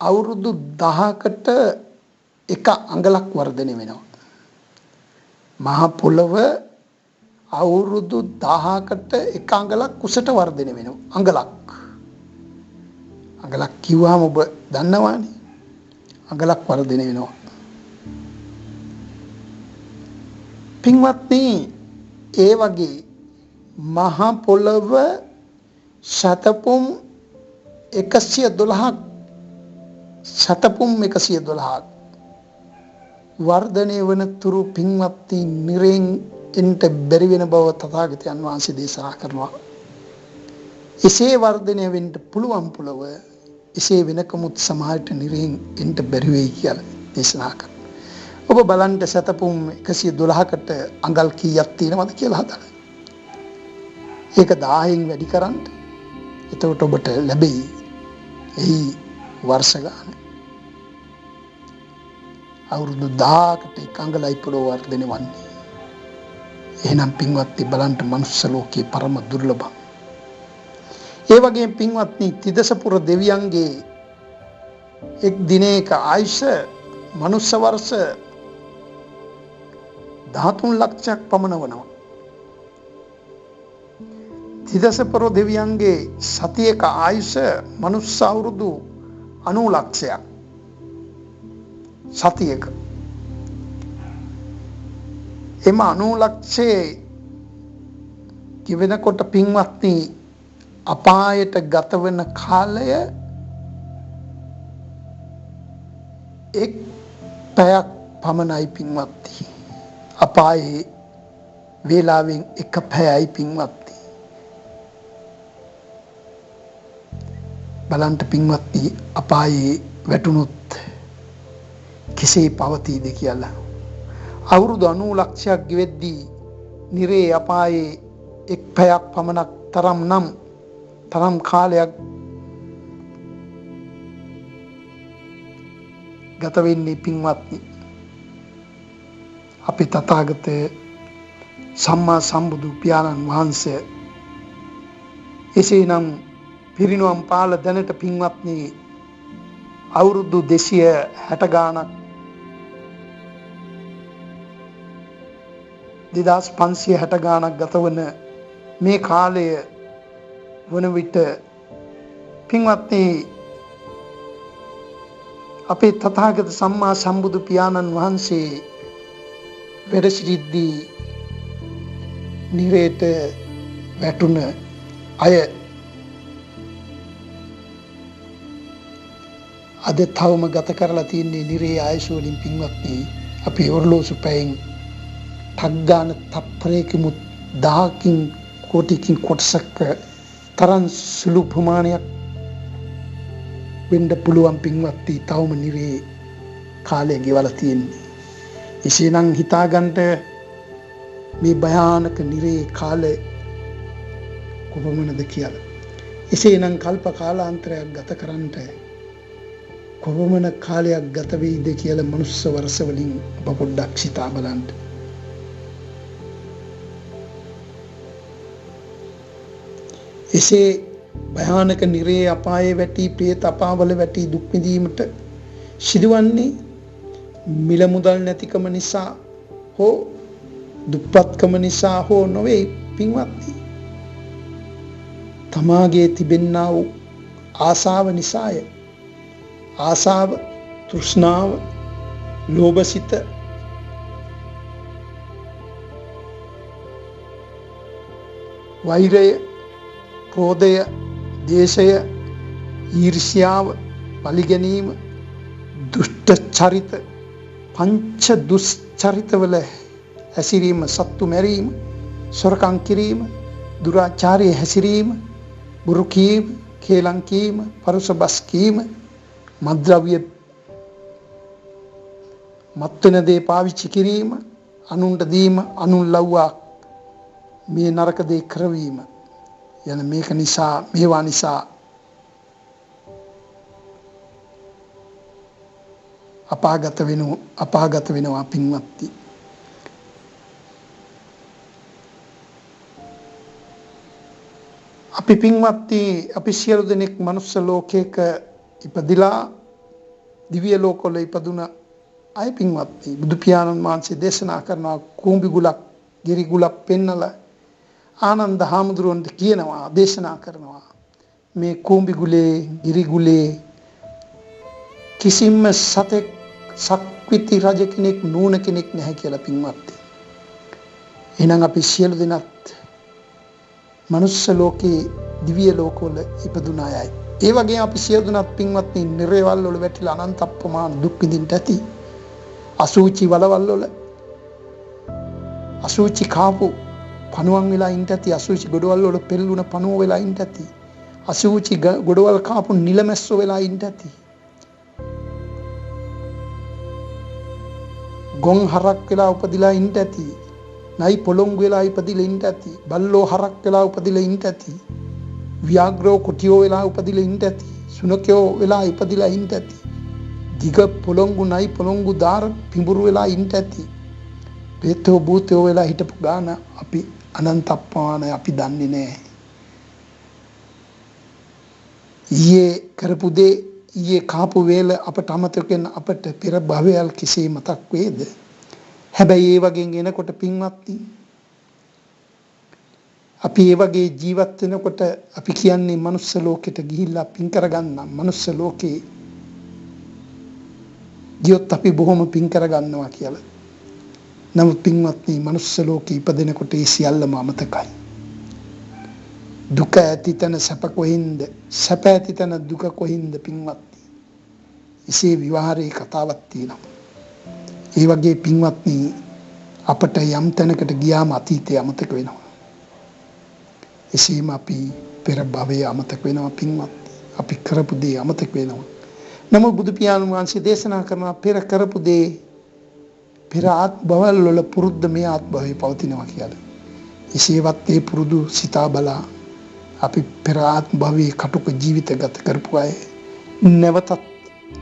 අවුරුදු 10කට එක අඟලක් වර්ධනය වෙනවා. මහ පොළොව අවුරුදු 10කට එක අඟලක් කුසට වර්ධනය වෙනවා. අඟලක් කිව්වම ඔබ දන්නවානේ. අඟලක් වර්ධනය වෙනවා. පින්වත්නි, ඒ වගේ මහ පොළොව සතපුම් 112ක් වර්ධනය වන තුරු පින්වත්නි, නිරෙන් එන්ට බැරි වෙන බව තථාගතයන් වහන්සේ දේශනා කරනවා. එසේ වර්ධනය වෙන්න පුළුවන් පොළොව එසේ වෙනකමුත් සමාජයට නිරෙන් එන්ට බැරි වෙයි කියලා දේශනා කරනවා. ඔබ බලන්න සතපුම් 112කට අඟල් කීයක් තියෙනවද කියලා හදන්න. ඒක 1000න් වැඩි කරන්න. එතකොට ඔබට ලැබෙයි එහි වර්ෂ ගාන. අවුරුදු 1000කට එක අඟලයි පොළොව වර්ධනය වන්නේ. එහෙනම් පින්වත්නි, බලන්න මනුස්ස ලෝකයේ පරම දුර්ලභ. ඒ වගේම පින්වත්නි, තිදසපුර දෙවියන්ගේ එක් දිනයක ආයුෂ මනුස්ස වර්ෂ 13 ලක්ෂයක් පමණ වනවා. තිදසපුර දෙවියන්ගේ සතියක ආයුෂ මනුස්ස අවුරුදු 90 ලක්ෂයක්. සතියක එම 90 ලක්ෂයේ කිවෙනකොට පින්වත්නි, අපායට ගත වෙන කාලය එක් පැයක් පමණයි පින්වත්නි. අපායේ වේලාවෙන් එක පැයයි පින්වත්නි. බලන්න පින්වත්නි, අපායේ වැටුනොත් කෙසේ පවතීද කියලා. අවුරුදු 90 ලක්ෂයක් ගෙවෙද්දී නිරේ අපායේ එක් පැයක් පමණක් තරම් කාලයක් ගත වෙන්නේ පින්වත්නි. අපි තථාගත සම්මා සම්බුදු පියාණන් වහන්සේ එසේනම් පිරිනුවම් පාල දැනට පින්වත්නි අවුරුදු 260 ගාණක් 2560 ගාණක් ගතවන මේ කාලය වන විට පින්වත්නි අපේ තථාගත සම්මා සම්බුදු පියාණන් වහන්සේ වැඩ සිටිද්දී නිරේට වැටුණ අය අද තවම ගත කරලා තියෙන්නේ නිරේ ආයුෂ වලින් පින්වත්නි අපි ඔරලෝසු පැයෙන් ටග්ගාන තප්පරයකිමුත් 10කින් කෝටිකින් කොටසක් තරම් සුළු ප්‍රමාණයක් වෙන්න පුළුවන් පින්වත්නි තවම නිරේ කාලය ගෙවලා තියෙන්නේ. එසේනම් හිතාගන්න මේ භයානක නිරේ කාලය කොපමණද කියලා. එසේනම් කල්ප කාලාන්තරයක් ගත කරන්නට කොපමණ කාලයක් ගත වෙයිද කියලා මනුස්ස වර්ෂ වලින් ඔබ පොඩ්ඩක් සිතා බලන්න. එසේ භයානක නිරේ අපායේ වැටි ප්‍රේත අපාවල වැටි දුක් විඳීමට සිදුවන්නේ මිල මුදල් නැතිකම නිසා හෝ දුප්පත්කම නිසා හෝ නොවේ පින්වත්නි. තමාගේ තිබෙන්නා වූ ආසාව නිසාය. ආසාව, තෘෂ්ණාව, ලෝභසිත, වෛරය, ක්‍රෝධය, දේශය, ඊර්ෂ්‍යාව, පලිගැනීම, දුෂ්ට චරිත, පංච දුෂ්චරිතවල හැසිරීම, සත්තු මැරීම, සොරකම් කිරීම, දුරාචාරයේ හැසිරීම, බුරු කීම, කේලම් කීම, පරුස බස් කීම, මද්ද්‍රව්‍ය මත්වෙන දේ පාවිච්චි කිරීම, අනුන්ට දීම, අනුන් ලව්වා මේ නරක දේ කරවීම යන මේක නිසා මේවා නිසා අපාගත වෙනවා පින්වත්නි. අපි පින්වත්නි අපි සියලු දෙනෙක් මනුස්ස ලෝකයක ඉපදිලා දිව්‍ය ලෝකවල ඉපදුන අය පින්වත්නි බුදු පියාණන් වහන්සේ දේශනා කරනවා කුඹි ගුලක් ගිරි ගුලක් පෙන්නලා ආනන්ද හාමුදුරුවන්ට කියනවා දේශනා කරනවා මේ කුඹි ගුලේ ගිරි ගුලේ කිසිම සතෙක් සක්විති රජ කෙනෙක් නූන කෙනෙක් නැහැ කියලා පින්වත්නි. එහෙනම් අපි සියලු දෙනාත් මනුස්ස ලෝකේ දිව්‍ය ලෝකවල ඉපදුන අයයි. ඒ වගේම අපි සියලු දෙනාත් පින්වත්නි නිරේවල් වල වැටිලා අනන්ත අප්‍රමාණ දුක් විඳින්න ඇති. අසුචි වලවල් වල අසුචි කාපු පණුවන් වෙලා ඉන්න ඇති. අසුචි ගොඩවල් වල පෙල්ලුණ පණුව වෙලා ඉන්න ඇති. අසුචි ගොඩවල් කාපු නිලමැස්සෝ වෙලා ඉන්න ඇති. ගොන් හරක් වෙලා උපදිලා ඉන්න ඇති. නයි පොළොංගු වෙලා ඉපදිලා ඉන්න ඇති. බල්ලෝ හරක් වෙලා උපදිලා ඉන්න ඇති. ව්‍යාග්‍රෝ කුටියෝ වෙලා උපදිලා ඉන්න ඇති. සුනකයෝ වෙලා ඉපදිලා ඉන්න ඇති. දිග පොළොංගු නයි පොළොංගු දාර පිඹුරු වෙලා ඉන්න ඇති. පේතෝ භූතයෝ වෙලා හිටපු ගාන අපි අනන්ත අප්‍රමාණ අපි දන්නේ නැහැ. ඊයේ කරපු දේ ඊයේ කාපු වේල අපට අමතක වෙන අපට පෙර භවයල් කිසි මතක් වේද? හැබැයි ඒ වගේ එනකොට පින්වත්නි අපි ඒ වගේ ජීවත් වෙනකොට අපි කියන්නේ මනුස්ස ලෝකෙට ගිහිල්ලා පින් කරගන්න මනුස්ස ලෝකේ ගියොත් අපි බොහොම පින් කරගන්නවා කියලා. නමුත් පින්වත්නි මනුස්ස ලෝකේ ඉපදෙනකොට ඒ සියල්ලම අමතකයි. දුක ඇති තැන සැප කොහින්ද? සැප ඇති තැන දුක කොහින්ද පින්වත්නි? එසේ විවාහයේ කතාවක් තියෙනවා. ඒ වගේ පින්වත්නි අපට යම් තැනකට ගියාම අතීතය අමතක වෙනවා. එසේම අපි පෙර භවයේ අමතක වෙනවා පින්වත්නි. අපි කරපු දේ අමතක වෙනවා. නමුත් බුදු පියාණන් වහන්සේ දේශනා කරනවා පෙර කරපු දේ පෙර ආත්මවල වල පුරුද්ද මේ ආත්මභවයේ පවතිනවා කියලා. එසේවත් ඒ පුරුදු සිතා බලා අපි පෙර ආත්මභවයේ කටුක ජීවිත ගත කරපු අය නැවතත්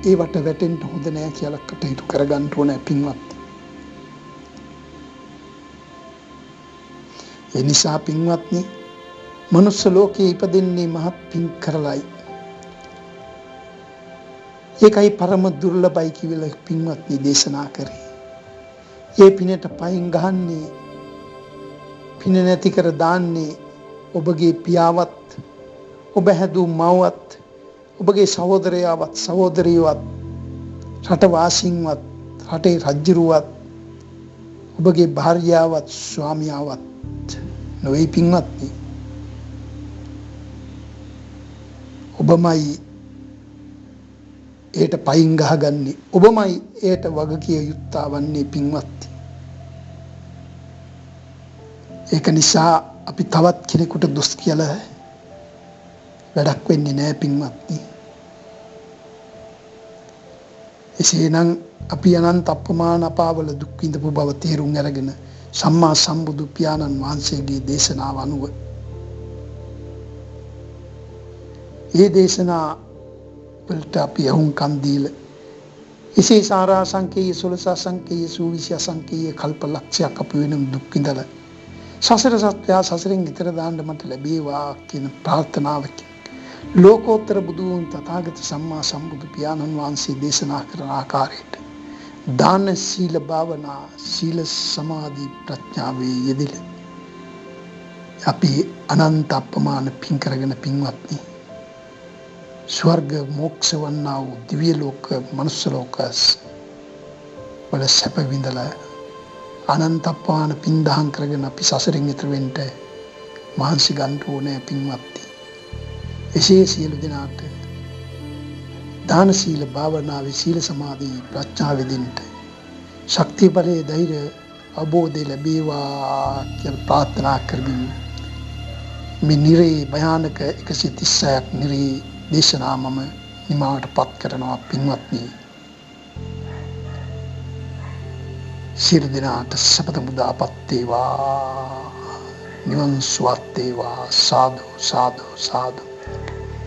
ඒවට වැටෙන්න හොඳ නෑ කියලා කටයුතු කරගන්න ඕනේ පින්වත්නි. ඒ නිසා පින්වත්නි මනුස්ස ලෝකයේ ඉපදෙන්නේ මහත් පින් කරලයි. ඒකයි පරම දුර්ලභයි කියලා පින්වත්නි දේශනා කරේ. ඒ පිනට පයින් ගහන්නේ පින නැති කර දාන්නේ ඔබගේ පියාවත්, ඔබ හැදූ මව්වත්, ඔබගේ සහෝදරයාවත් සහෝදරියවත්, රටවාසීන්වත්, රටේ රජ්ජුරුවත්, ඔබගේ භාර්යාවත් ස්වාමියාවත් නොවේ පින්වත්නි. ඔබමයි ඒට පයින් ගහගන්නේ, ඔබමයි ඒට වගකිය යුත්තා වන්නේ පින්වත්නි. ඒක නිසා අපි තවත් කෙනෙකුට දොස් කියලා වැඩක් වෙන්නේ නැහැ පින්වත්නි. එසේනම් අපි අනන්ත අප්‍රමාණ අපාවල දුක් විඳපු බව තේරුම් අරගෙන සම්මා සම්බුදු පියාණන් වහන්සේගේ දේශනාව අනුව ඒ දේශනා වලට අපි අහුම්කම් දීලා එසේ සාරා සංකේය සොලසා සංකේය සූවිසි අසංකේය කල්ප ලක්ෂයක් අපි වෙනම දුක් විඳලා සසර සත්‍යය සසරෙන් ඈතර දාන්න මට ලැබේවා කියන ප්‍රාර්ථනාවකින් ලෝකෝත්තර බුදුන් තථාගත සම්මා සම්බුදු පියාණන් වහන්සේ දේශනා කරන ආකාරයට දාන සීල භාවනා සීල සමාධි ප්‍රඥාවේ යෙදিলা අපි අනන්ත අප්‍රමාණ පින් කරගෙන පින්වත්නි ස්වර්ග මොක්ෂ වන්නා වූ දිව්‍ය ලෝක මනුෂ්‍ය ලෝකස් වල සැප විඳලා අනන්ත අප්‍රමාණ පින් දහම් කරගෙන අපි සසරින් ඈතර වෙන්න මහන්සි ගන්න ඕනේ පින්වත්නි. එසේ සියලු දෙනාට දාන සීල භාවනාවේ සීල සමාධි ප්‍රඥා වෙදින්ට ශක්තිය බලයේ ධෛර්ය අවබෝධය ලැබේවා කියලා ප්‍රාර්ථනා කරමින් මේ නිරේ භයානක 136ක් නිරේ දේශනා මම නිමාවට පත් කරනවා පින්වත්නි. සියලු දෙනාට සපත මුදාපත් වේවා, නිවන් සුවත් වේවා. සාදු සාදු සාදු.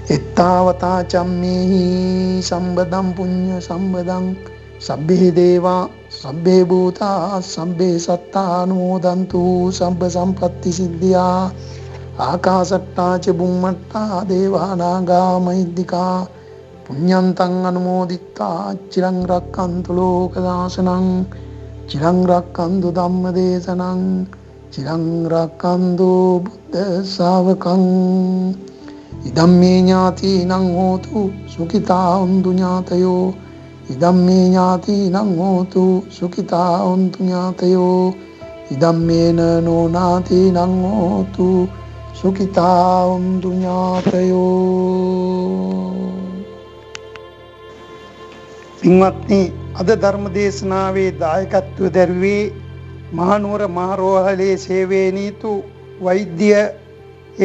එත්තාවතා චම්මේහි සම්බදම් පුඤ්ඤ සම්බදං සබ්බේ දේවා සබ්බේ භූතා සබ්බේ සත්තා අනුමෝදන්තු සබ්බ සම්පත්ති සිද්ධියා ආකාශට්ටා ච බුම්මට්ටා දේවා නාග මහිද්దికා පුඤ්ඤන්තං අනුමෝදිත්වා චිරං රක්ඛන්තු ලෝක දාසනං චිරං රක්ඛන්තු ධම්ම දේශනං චිරං රක්ඛන්තු බුද්ධ ශාවකං ඉදම්මේ ඥාතිනං හෝතු සුඛිතා හොන්තු ඥාතයෝ ඉදම්මේ ඥාතිනං හෝතු සුඛිතා හොන්තු ඥාතයෝ ඉදම්මේන නොනාතිනං හෝතු සුඛිතා හොන්තු ඥාතයෝ. පින්වත්නි, අද ධර්ම දේශනාවේ දායකත්ව දරුවේ මහනුවර මහරෝහලේ සේවයේ නීතු වෛද්‍ය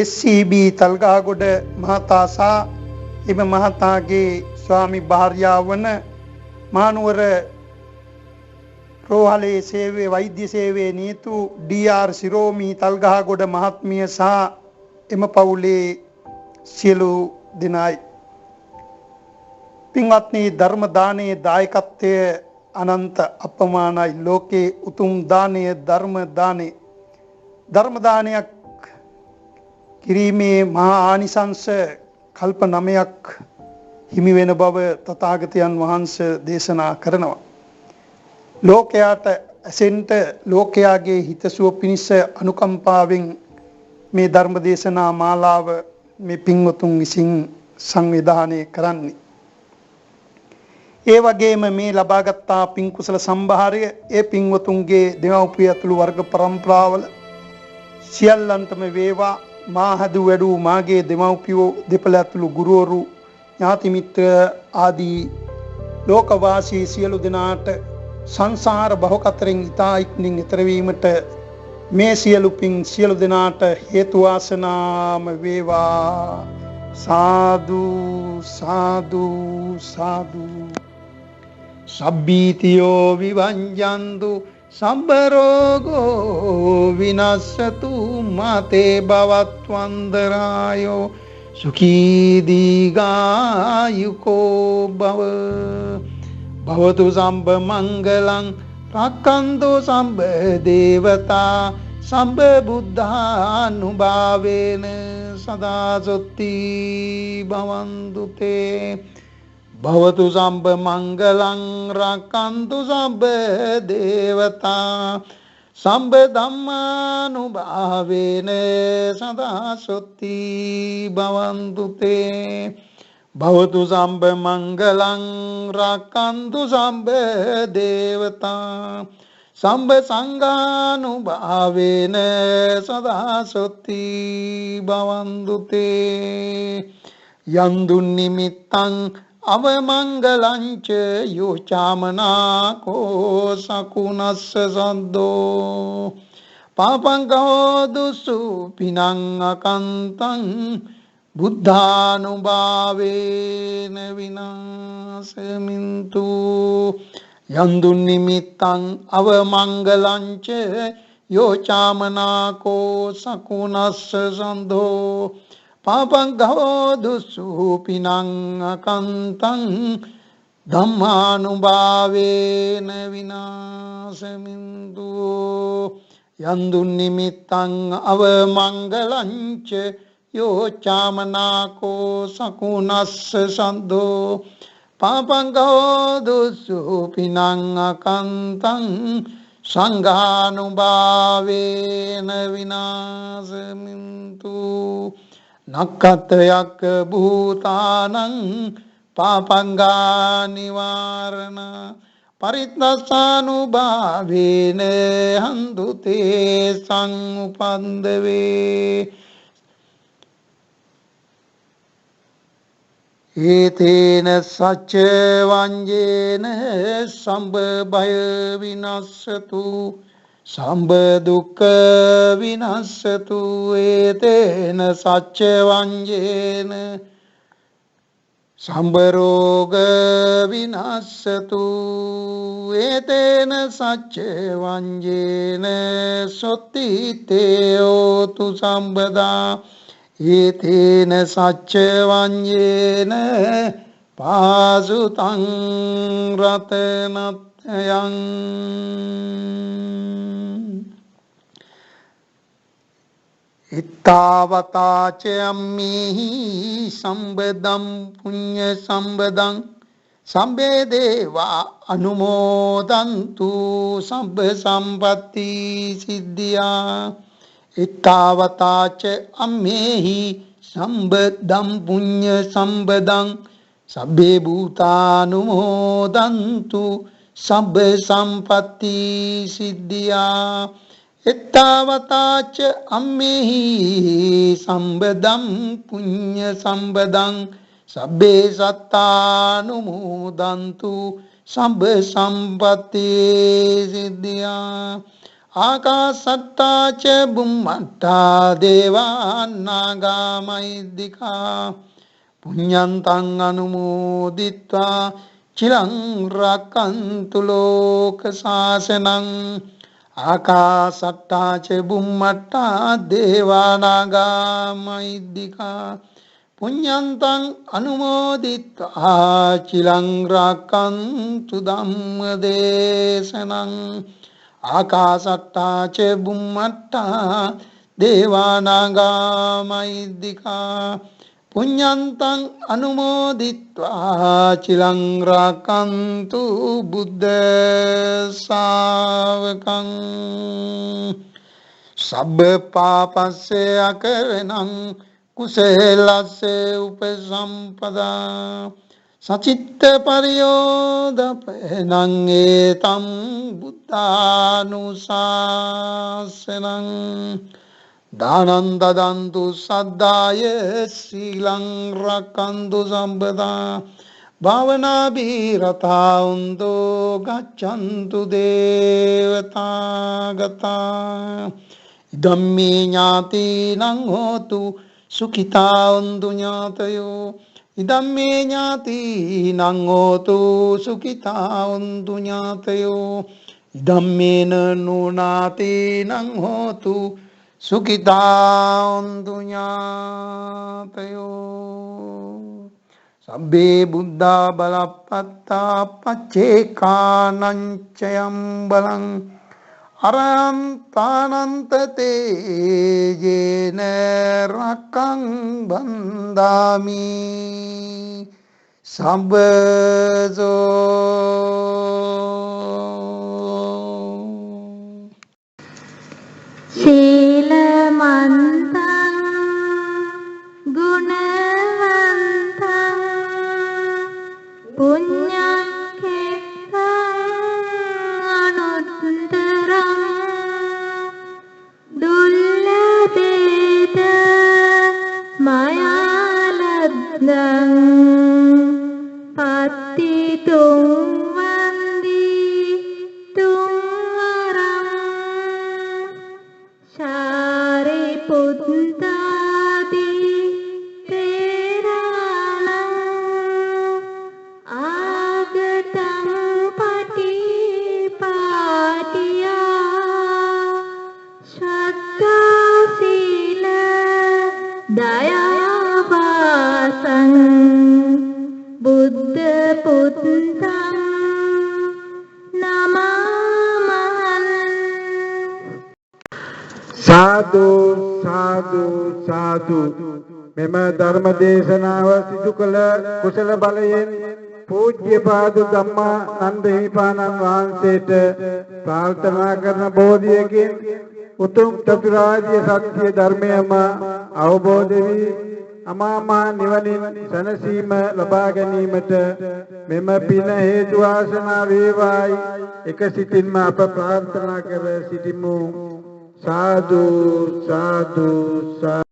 SCB තල්ගහගොඩ මහතා සහ එම මහතාගේ ස්වාමි භාර්යාව වන මහනුවර රෝහලේ සේවයේ වෛද්‍ය සේවයේ නීතු DR සිරෝමි තල්ගහගොඩ මහත්මිය සහ එම පවුලේ සියලු දෙනායි. පින්වත්නි, ධර්ම දානයේ දායකත්වය අනන්ත අපමානයි. ලෝකේ උතුම් දානය ධර්ම දානය. ධර්ම දානයක් කිරීමේ මහා ආනිසංස කල්ප 9ක් හිමි වෙන බව තථාගතයන් වහන්සේ දේශනා කරනවා. ලෝකයාට ඇසෙන්ට ලෝකයාගේ හිතසුව පිණිස අනුකම්පාවෙන් මේ ධර්ම දේශනා මාලාව මේ පින්වතුන් විසින් සංවිධානය කරන්නේ. ඒ වගේම මේ ලබාගත්තා පින් කුසල සම්භාරය ඒ පින්වතුන්ගේ දෙමව්පිය ඇතුළු වර්ග පරම්පරාවල සියල්ලන්ටම වේවා. මා හදු වැඩු මාගේ දෙමව්පියෝ දෙපළ ඇතුළු ගුරුවරු ඥාති මිත්‍ර ආදී ලෝකවාසී සියලු දෙනාට සංසාර භව කතරෙන් ඉතා ඉක්මනින් ඈතර වීමට මේ සියලු පින් සියලු දෙනාට හේතු වාසනාම වේවා. සාදු සාදු සාදු. සබ්බීතියෝ විවංජන්තු සම්බ රෝගෝ විනස්සතු මාතේ භවත්වන්දරායෝ සුඛී දීඝායුකෝ භව. භවතු සම්බ මංගලං රක්ඛන්තු සම්බ දේවතා සම්බ බුද්ධානුභාවේන සදා සොත්ති භවන්තු තේ. භවතු සම්බ මංගලං රක්ඛන්තු සම්බ දේවතා සම්බ ධම්මානුභාවේන සදා සොත්ති භවන්තු තේ භවතු සම්බ මංගලං රක්칸තු සම්බ දේවතා සම්බ සංඝානුභාවේන සදා සොත්ති භවන්තු තේ යන්දුන් නිමිත්තං අවමංගලංච යෝචාමනාකෝ සකුනස්ස සද්දෝ පාපංකෝදුසු පිනං අකන්තං බුද්ධානුභාවේන විනාශමින්තු යන්දුන් නිමිත්තං අවමංගලංච යෝචාමනාකෝ සකුනස්ස සද්දෝ පාපංකෝදුසු පිනං අකන්තං ධම්මානුභාවේන විනාශමින්තු යන්දුන් නිමිත්තං අවමංගලංච යෝචාමනාකෝ සකුනස්ස සද්දෝ පාපංකෝදුසු පිනං අකන්තං සංඝානුභාවේන විනාශමින්තු නක්ඛත්‍රයක් භූතානං පාපංගා නිවාරණ පරිත්‍යාසානුභාවේන හන්තු තේ සංඋපන්දවේ ඒතේන සච්ච වංජේන සම්බ භය විනස්සතු සම්බ දුක්ඛ විනස්සතු ඒතේන සච්ච වංජේන සම්බ රෝග විනස්සතු ඒතේන සච්ච වංජේන සොත්ති තේයෝතු සම්බදා ඒතේන සච්ච වංජේන පාසුතං රතනත්යං ඉත්තාවතාච අම්මිහි සම්බදම් පුඤ්ඤ සම්බදං සම්බේ දේවා අනුමෝදන්තු සම්බ සම්පatti සිද්ධියා ඉත්තාවතාච අම්මේහි සම්බදම් පුඤ්ඤ සම්බදං සබ්බේ භූතානුමෝදන්තු සබ්බ සම්පatti සිද්ධියා ඉත්තාවතාච අම්මේහි සම්බදම් පුඤ්ඤ සම්බදං සබ්බේ සත්තානුමෝදන්තු සබ්බ සම්පatti සිද්ධියා ආකාසට්ටාච බුම්මට්ටා දේවානාගා මහිද්దికා පුඤ්ඤන්තං අනුමෝදිත්වා චිරං රක්칸තු ලෝක සාසනං ආකාසට්ටාච බුම්මට්ටා දේවානාගා මහිද්దికා පුඤ්ඤන්තං අනුමෝදිත්වා චිරං රක්칸තු ධම්මදේශනං ආකාසට්ටාච බුම්මට්ටා දේවානාගා මහිද්దికා පුඤ්ඤන්තං අනුමෝදිත්වා චිරං රක්칸තු බුද්ධ ශාවකං සබ්බ පාපස්සේ අකරණං කුසලස්සේ උපසම්පදා සචිත්ත පරියෝදපනං ඒතම් බුද්ධානුශාසනං දානං දදන්තු සද්දාය සීලං රක්칸තු සම්පදා භාවනා බීරතා උන්දෝ ගච්ඡන්තු දේවතාගතා ධම්මේ ඥාතිනං හෝතු සුඛිතා උන්දු ඥාතයෝ ඉදම්මේ ඥාතිනං හෝතු සුඛිතා උන්දු ඥාතයෝ ඉදම්මේන නුනාතිනං හෝතු සුඛිතා උන්දු ඥාතයෝ සබ්බේ බුද්ධා බලප්පත්තා පච්චේකානංචයම් බලං අරහන්තානන්ත තේජේන රක්ඛං බන්දාමි සම්බසෝ බුද්ධං නමාමහං. සාදු සාදු සාදු. මෙම ධර්ම දේශනාව සිදු කළ කුසල බලයෙන් පූජ්‍යපාද ධම්මා නන්ද හිමිපාණන් වහන්සේට ප්‍රාර්ථනා කරන බෝධියකින් උතුම් චතුරාර්ය සත්‍ය ධර්මයම අවබෝධ වී අමා මහ නිවනින් සැනසීම ලබා ගැනීමට මෙම පින හේතු වාසනා වේවායි එක සිතින්ම අප ප්‍රාර්ථනා කර සිටිමු. සාදු සාදු සාදු.